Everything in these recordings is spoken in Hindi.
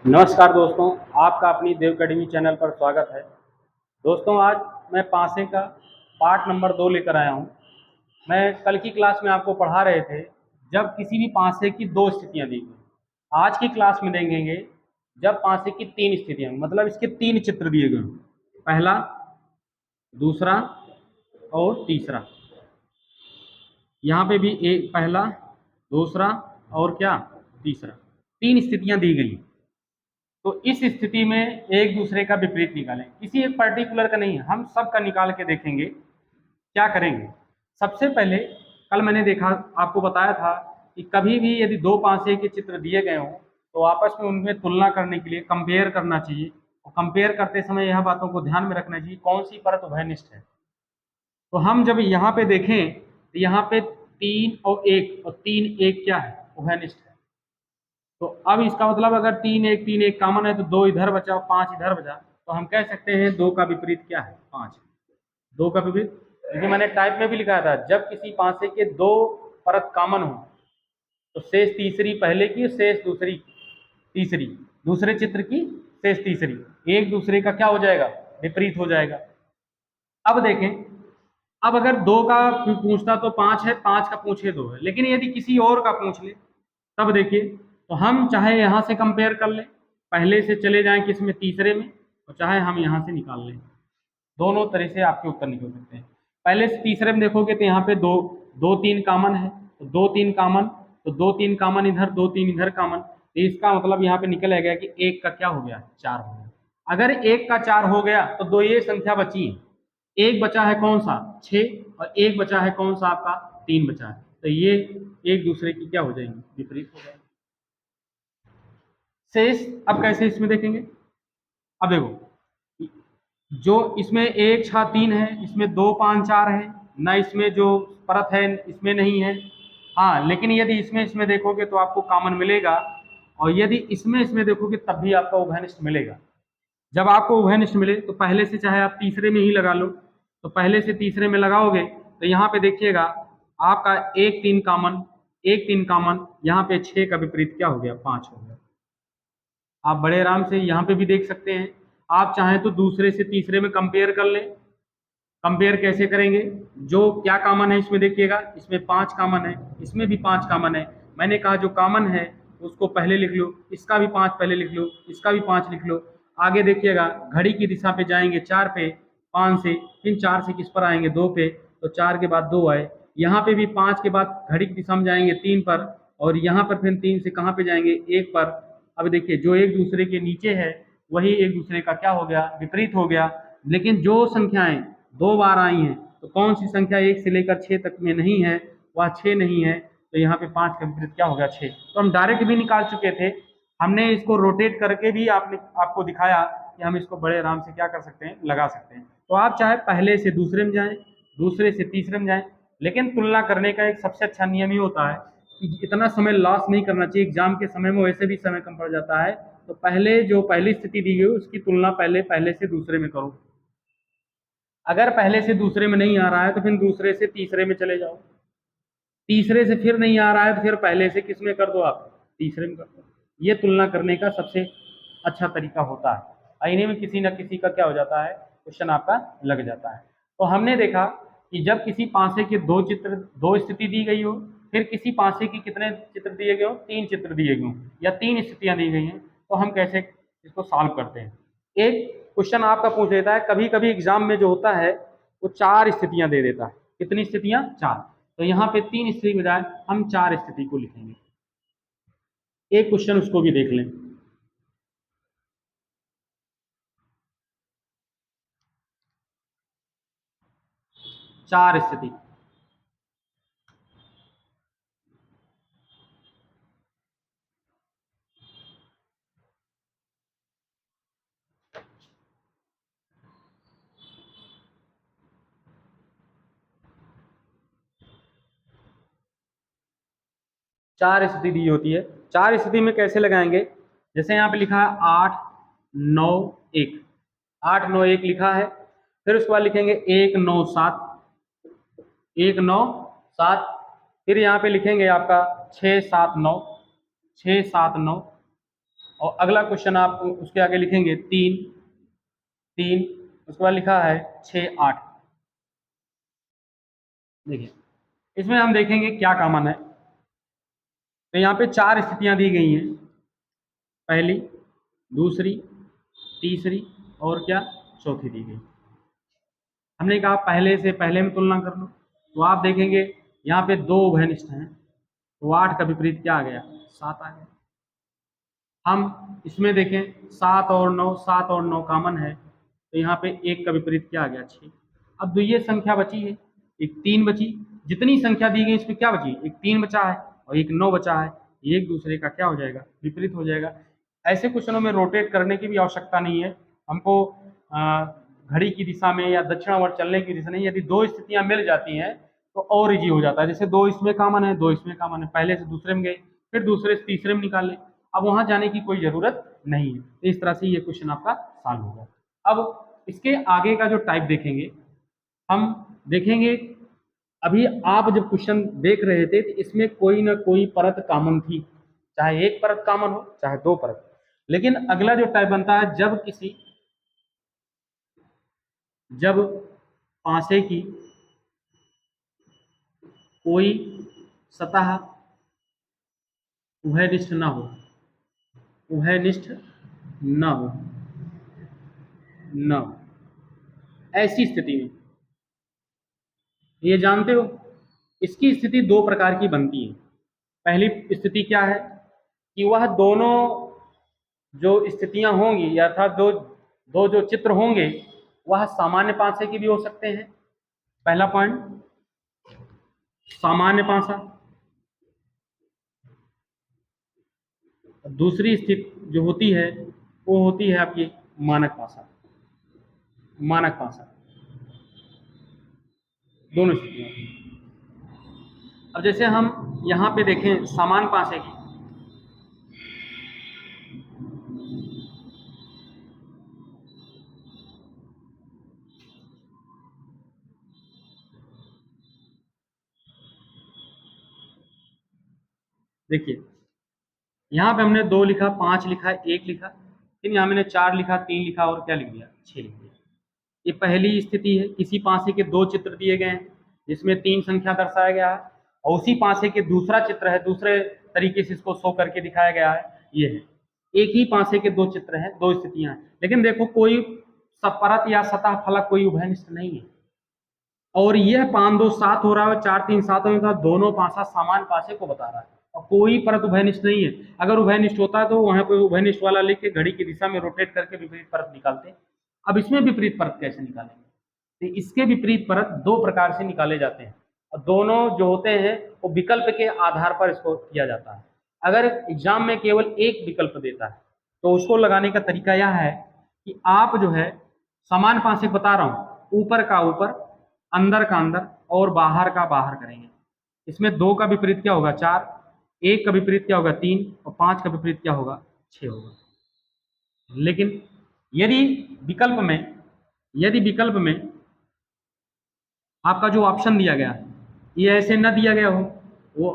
नमस्कार दोस्तों, आपका अपनी देव अकेडमी चैनल पर स्वागत है। दोस्तों, आज मैं पासे का पार्ट नंबर 2 लेकर आया हूँ। मैं कल की क्लास में आपको पढ़ा रहे थे जब किसी भी पासे की दो स्थितियाँ दी गई। आज की क्लास में देखेंगे जब पासे की तीन स्थितियाँ, मतलब इसके तीन चित्र दिए गए, पहला, दूसरा और तीसरा। यहाँ पे भी एक पहला, दूसरा और क्या, तीसरा, तीन स्थितियाँ दी गई। तो इस स्थिति में एक दूसरे का विपरीत निकालें, किसी एक पर्टिकुलर का नहीं, हम सब का निकाल के देखेंगे क्या करेंगे। सबसे पहले कल मैंने देखा, आपको बताया था कि कभी भी यदि दो पासे के चित्र दिए गए हों तो आपस में उनमें तुलना करने के लिए कंपेयर करना चाहिए, और कंपेयर करते समय यह बातों को ध्यान में रखना चाहिए कौन सी परत उभयनिष्ठ है। तो हम जब यहाँ पे देखें तो यहाँ पे 3 और 1 और 3 1 क्या है, उभयनिष्ठ है। तो अब इसका मतलब अगर 3 1 कॉमन है तो 2 इधर बचा, 5 इधर बचा, तो हम कह सकते हैं 2 का विपरीत क्या है, 5। 2 का विपरीत, क्योंकि मैंने टाइप में भी लिखा था जब किसी पासे के दो परत कॉमन हो तो शेष तीसरी पहले की, शेष दूसरी तीसरी, दूसरे चित्र की शेष तीसरी, एक दूसरे का क्या हो जाएगा, विपरीत हो जाएगा। अब देखें, अब अगर 2 का पूछता तो 5 है, 5 का पूछे 2 है, लेकिन यदि किसी और का पूछ ले तब देखिए, तो हम चाहे यहाँ से कंपेयर कर लें, पहले से चले जाएं किस में, तीसरे में, और चाहे हम यहाँ से निकाल लें। दोनों तरह से आपके उत्तर निकल सकते हैं। पहले से तीसरे में देखोगे तो यहाँ पे दो दो तीन कॉमन है, तो दो तीन कॉमन, तो दो तीन कॉमन इधर, दो तीन इधर कॉमन, तो इसका मतलब यहाँ पे निकल गया कि एक का क्या हो गया, 4 हो गया। अगर एक का 4 हो गया तो दो ये संख्या बची है, एक बचा है कौन सा, 6, और एक बचा है कौन सा आपका, 3 बचा है, तो ये एक दूसरे की क्या हो जाएंगे, विपरीत हो जाएंगे। शेष अब कैसे इसमें देखेंगे, अब देखो, जो इसमें 1 6 3 है, इसमें 2 5 4 है ना, इसमें जो परत है इसमें नहीं है। हाँ, लेकिन यदि इसमें देखोगे तो आपको कॉमन मिलेगा, और यदि इसमें देखोगे तब भी आपका उभयनिष्ठ मिलेगा। जब आपको उभयनिष्ठ मिले तो पहले से चाहे आप तीसरे में ही लगा लो, तो पहले से तीसरे में लगाओगे तो यहाँ पे देखिएगा आपका 1 3 कॉमन, 1 3 कॉमन, यहाँ पे 6 का विपरीत क्या हो गया, 5 हो गया। आप बड़े आराम से यहाँ पे भी देख सकते हैं। आप चाहें तो दूसरे से तीसरे में कंपेयर कर लें। कंपेयर कैसे करेंगे, जो क्या कॉमन है इसमें देखिएगा, इसमें 5 कॉमन है, इसमें भी 5 कॉमन है। मैंने कहा जो कॉमन है उसको पहले लिख लो, इसका भी 5 पहले लिख लो, इसका भी 5 लिख लो। आगे देखिएगा घड़ी की दिशा पे जाएंगे 4 पे, 5 से, फिर 4 से किस पर आएंगे, 2 पे, तो 4 के बाद 2 आए। यहाँ पे भी 5 के बाद घड़ी की दिशा में जाएंगे 3 पर, और यहाँ पर फिर 3 से कहाँ पे जाएंगे, 1 पर। अब देखिए जो एक दूसरे के नीचे है वही एक दूसरे का क्या हो गया, विपरीत हो गया। लेकिन जो संख्याएं 2 बार आई हैं तो कौन सी संख्या 1 से लेकर 6 तक में नहीं है, वह 6 नहीं है, तो यहाँ पे 5 का विपरीत क्या हो गया, 6। तो हम डायरेक्ट भी निकाल चुके थे, हमने इसको रोटेट करके भी आपको दिखाया कि हम इसको बड़े आराम से क्या कर सकते हैं, लगा सकते हैं। तो आप चाहे पहले से दूसरे में जाएं, दूसरे से तीसरे में जाएं, लेकिन तुलना करने का एक सबसे अच्छा नियम ही होता है कि इतना समय लॉस नहीं करना चाहिए। एग्जाम के समय में वैसे भी समय कम पड़ जाता है, तो पहले जो पहली स्थिति दी गई उसकी तुलना पहले से दूसरे में करो। अगर पहले से दूसरे में नहीं आ रहा है तो फिर दूसरे से तीसरे में चले जाओ, तीसरे से फिर नहीं आ रहा है तो फिर पहले से किस में कर दो, आप तीसरे में कर दो। ये तुलना करने का सबसे अच्छा तरीका होता है। आईने में किसी न किसी का क्या हो जाता है, क्वेश्चन आपका लग जाता है। तो हमने देखा कि जब किसी पासे के दो स्थिति दी गई हो, फिर किसी पासे की कितने चित्र दिए गए हो, 3 चित्र दिए गए हो, या 3 स्थितियां दी गई हैं, तो हम कैसे इसको सॉल्व करते हैं। एक क्वेश्चन आपका पूछ देता है, कभी कभी एग्जाम में जो होता है वो 4 स्थितियां दे देता है। कितनी स्थितियां, 4। तो यहाँ पे 3 स्थिति बजाय हम 4 स्थिति को लिखेंगे। एक क्वेश्चन उसको भी देख लें। चार स्थिति, चार स्थिति दी होती है। चार स्थिति में कैसे लगाएंगे, जैसे यहाँ पे लिखा है 8 9 1, 8 9 1 लिखा है। फिर उसके बाद लिखेंगे 1 9 7, 1 9 7। फिर यहाँ पे लिखेंगे आपका 6 7 9, 6 7 9, और अगला क्वेश्चन आप उसके आगे लिखेंगे 3 3, उसके बाद लिखा है 6 8। देखिए इसमें हम देखेंगे क्या कॉमन है। तो यहाँ पे 4 स्थितियां दी गई हैं, पहली, दूसरी, तीसरी और क्या, चौथी दी गई। हमने कहा पहले में तुलना कर लो, तो आप देखेंगे यहाँ पे 2 उभयनिष्ठ हैं, तो 8 का विपरीत क्या आ गया, 7 आ गया। हम इसमें देखें 7 और 9 कॉमन है, तो यहाँ पे 1 का विपरीत क्या आ गया, 6। अब 2 ये संख्या बची है, एक 3 बची। जितनी संख्या दी गई इसमें क्या बची, एक 3 बचा है और एक 9 बचा है, ये एक दूसरे का क्या हो जाएगा, विपरीत हो जाएगा। ऐसे क्वेश्चनों में रोटेट करने की भी आवश्यकता नहीं है हमको, घड़ी की दिशा में या दक्षिणावर्त चलने की दिशा नहीं। यदि 2 स्थितियां मिल जाती हैं तो और इजी हो जाता है। जैसे 2 इसमें कॉमन है, 2 इसमें कॉमन है, पहले से दूसरे में गए, फिर दूसरे से तीसरे में निकाले, अब वहां जाने की कोई जरूरत नहीं है। तो इस तरह से ये क्वेश्चन आपका सॉल्व होगा। अब इसके आगे का जो टाइप देखेंगे, हम देखेंगे अभी आप जब क्वेश्चन देख रहे थे तो इसमें कोई ना कोई परत कॉमन थी, चाहे एक परत कॉमन हो चाहे 2 परत। लेकिन अगला जो टाइप बनता है, जब पासे की कोई सतह उभयनिष्ठ न हो, उभयनिष्ठ न हो, न हो, ऐसी स्थिति में, ये जानते हो इसकी स्थिति 2 प्रकार की बनती है। पहली स्थिति क्या है कि वह दोनों जो स्थितियां होंगी अर्थात दो जो चित्र होंगे वह सामान्य पासे की भी हो सकते हैं। पहला पॉइंट सामान्य पासा। दूसरी स्थिति जो होती है वो होती है आपकी मानक पासा। मानक पासा, दोनों स्थितियां। अब जैसे हम यहां पे देखें समान पासे की, देखिए यहाँ पे हमने 2 लिखा, 5 लिखा, 1 लिखा, फिर यहाँ मैंने 4 लिखा, 3 लिखा और क्या लिख दिया, 6 लिख दिया। ये पहली स्थिति है। किसी पासे के 2 चित्र दिए गए हैं जिसमें 3 संख्या दर्शाया गया है, और उसी पासे के दूसरा चित्र है, दूसरे तरीके से इसको शो करके दिखाया गया है। ये है, एक ही पासे के 2 चित्र हैं, 2 स्थितियां हैं, लेकिन देखो कोई परत या सतह फलक कोई उभयनिष्ठ नहीं है। और यह 5 2 7 हो रहा है, 4 3 7 हो रहा है, दोनों पासा समान पासे को बता रहा है और कोई परत उभयनिष्ठ नहीं है। अगर उभयनिष्ठ होता है तो वहां पर उभयनिष्ठ वाला लिख के घड़ी की दिशा में रोटेट करके विपरीत परत निकालते। अब इसमें विपरीत परत कैसे निकालेंगे, तो इसके विपरीत परत 2 प्रकार से निकाले जाते हैं, और दोनों जो होते हैं वो विकल्प के आधार पर इसको किया जाता है। अगर एग्जाम में केवल एक विकल्प देता है तो उसको लगाने का तरीका यह है कि आप जो है समान पासे बता रहा हूं, ऊपर का ऊपर, अंदर का अंदर और बाहर का बाहर करेंगे। इसमें 2 का विपरीत क्या होगा, 4, 1 का विपरीत क्या होगा, 3 और 5 का विपरीत क्या होगा, 6 होगा। लेकिन यदि विकल्प में आपका जो ऑप्शन दिया गया है ये ऐसे न दिया गया हो, वो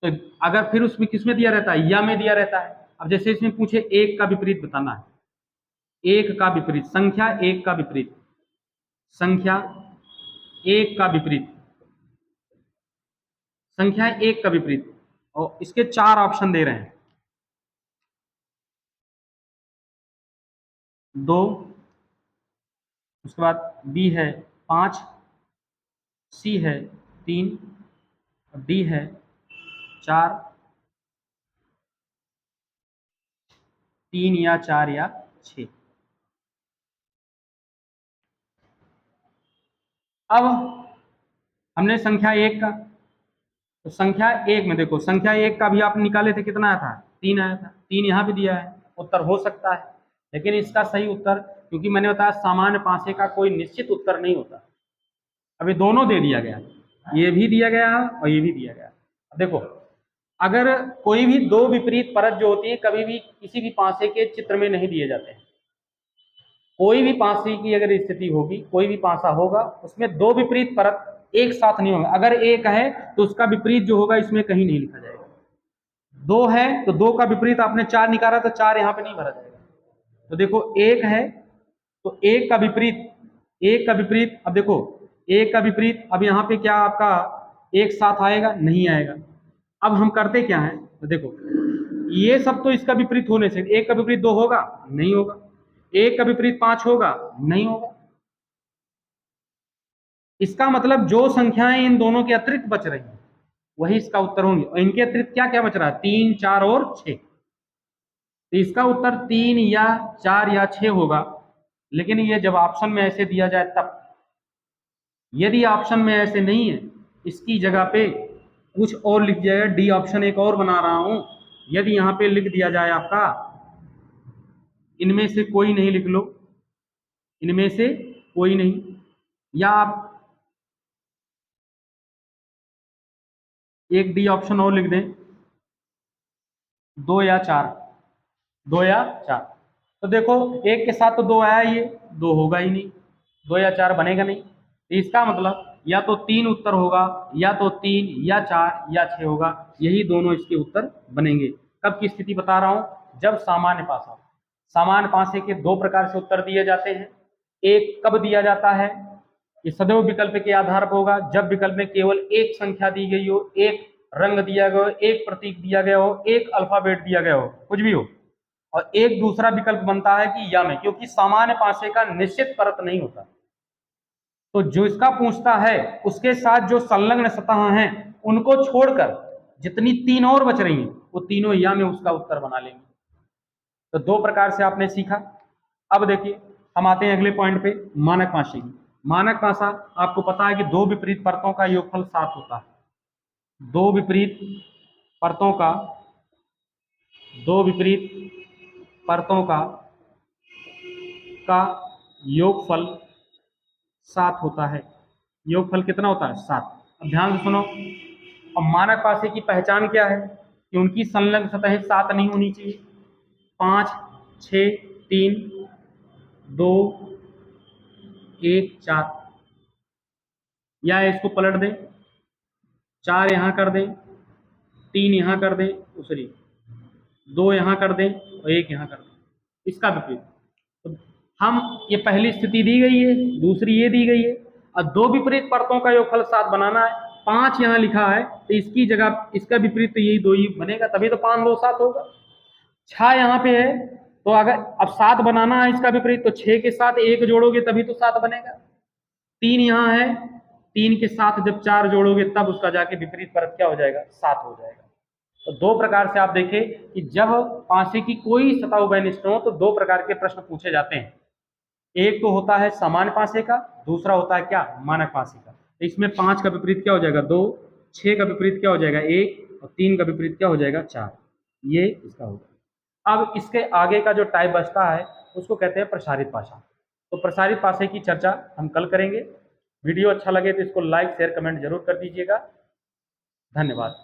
तो अगर फिर उसमें किसमें दिया रहता है, या में दिया रहता है। अब जैसे इसमें पूछे 1 का विपरीत बताना है, 1 का विपरीत, संख्या 1 का विपरीत, संख्या 1 का विपरीत, संख्या 1 का विपरीत, और इसके 4 ऑप्शन दे रहे हैं, 2, उसके बाद बी है 5, सी है 3, डी है 4, 3 या 4 या 6। अब हमने संख्या 1 का, तो संख्या 1 में देखो, संख्या 1 का भी आप निकाले थे, कितना आया था, 3 आया था, 3 यहाँ भी दिया है, उत्तर हो सकता है। लेकिन इसका सही उत्तर, क्योंकि मैंने बताया सामान्य पासे का कोई निश्चित उत्तर नहीं होता, अभी दोनों दे दिया गया, ये भी दिया गया और ये भी दिया गया। देखो अगर कोई भी 2 विपरीत परत जो होती है कभी भी किसी भी पासे के चित्र में नहीं दिए जाते हैं। कोई भी पासे की अगर स्थिति होगी, कोई भी पासा होगा उसमें 2 विपरीत परत एक साथ नहीं होगा। अगर एक है तो उसका विपरीत जो होगा इसमें कहीं नहीं लिखा जाएगा। 2 है तो 2 का विपरीत आपने 4 निकाला तो 4 यहाँ पे नहीं भरा जाएगा। तो देखो 1 है तो 1 का विपरीत, 1 का विपरीत, अब देखो 1 का विपरीत, अब यहाँ पे क्या आपका एक साथ आएगा? नहीं आएगा। अब हम करते क्या है, तो देखो ये सब तो इसका विपरीत होने से, 1 का विपरीत 2 होगा? नहीं होगा। 1 का विपरीत 5 होगा? नहीं होगा। इसका मतलब जो संख्याएं इन दोनों के अतिरिक्त बच रही हैं वही इसका उत्तर होंगे। और इनके अतिरिक्त क्या क्या बच रहा है? 3, 4 और 6। तो इसका उत्तर 3 या 4 या 6 होगा। लेकिन ये जब ऑप्शन में ऐसे दिया जाए तब, यदि ऑप्शन में ऐसे नहीं है, इसकी जगह पे कुछ और लिख जाएगा, डी ऑप्शन एक और बना रहा हूं, यदि यहाँ पे लिख दिया जाए आपका इनमें से कोई नहीं, लिख लो इनमें से कोई नहीं, या आप एक डी ऑप्शन और लिख दें, 2 या 4, 2 या 4। तो देखो एक के साथ तो 2 आया, ये 2 होगा ही नहीं, 2 या 4 बनेगा नहीं। तो इसका मतलब या तो 3 उत्तर होगा, या तो 3 या 4 या 6 होगा, यही दोनों इसके उत्तर बनेंगे। कब की स्थिति बता रहा हूं? जब सामान्य पासा। सामान्य पासे के 2 प्रकार से उत्तर दिए जाते हैं। एक कब दिया जाता है? ये सदैव विकल्प के आधार पर होगा, जब विकल्प में केवल एक संख्या दी गई हो, एक रंग दिया गया हो, एक प्रतीक दिया गया हो, एक अल्फाबेट दिया गया हो, कुछ भी हो, और एक दूसरा विकल्प बनता है कि या में, क्योंकि सामान्य पासे का निश्चित परत नहीं होता। तो जो इसका पूछता है उसके साथ जो संलग्न सतह हैं उनको छोड़कर जितनी 3 और बच रही हैं वो तीनों या में उसका उत्तर बना लेंगे। तो 2 प्रकार से आपने सीखा। अब देखिए हम आते हैं अगले पॉइंट पे, मानक पासे की। मानक पासा आपको पता है कि 2 विपरीत परतों का योगफल 7 होता है। 2 विपरीत परतों का, 2 विपरीत परतों का योगफल 7 होता है। योगफल कितना होता है? 7। अब ध्यान से सुनो। अब मानक पासे की पहचान क्या है? कि उनकी संलग्न सतहें 7 नहीं होनी चाहिए। 5, 6, 3, 2, 1, 4, या इसको पलट दें, 4 यहाँ कर दें, 3 यहाँ कर दें, दूसरी 2 यहाँ कर दें और 1 यहाँ कर दें, इसका विपरीत। तो हम, ये पहली स्थिति दी गई है, दूसरी ये दी गई है, और 2 विपरीत परतों का योगफल 7 बनाना है। 5 यहाँ लिखा है तो इसकी जगह इसका विपरीत तो यही 2 ही बनेगा, तभी तो 5, 2, 7 होगा। 6 यहाँ पे है तो अगर अब 7 बनाना है इसका विपरीत, तो 6 के साथ 1 जोड़ोगे तभी तो 7 बनेगा। 3 यहाँ है, 3 के साथ जब 4 जोड़ोगे तब उसका जाके विपरीत परत क्या हो जाएगा? 7 हो जाएगा। तो 2 प्रकार से आप देखें कि जब पासे की कोई सतह उभयनिष्ठ हो तो 2 प्रकार के प्रश्न पूछे जाते हैं। एक तो होता है सामान्य पासे का, दूसरा होता है क्या? मानक पासे का। तो इसमें 5 का विपरीत क्या हो जाएगा? 2, 6 का विपरीत क्या हो जाएगा? 1, और 3 का विपरीत क्या हो जाएगा? 4। ये इसका होगा। अब इसके आगे का जो टाइप बचता है उसको कहते हैं प्रसारित पासा। तो प्रसारित पासे की चर्चा हम कल करेंगे। वीडियो अच्छा लगे तो इसको लाइक, शेयर, कमेंट जरूर कर दीजिएगा। धन्यवाद।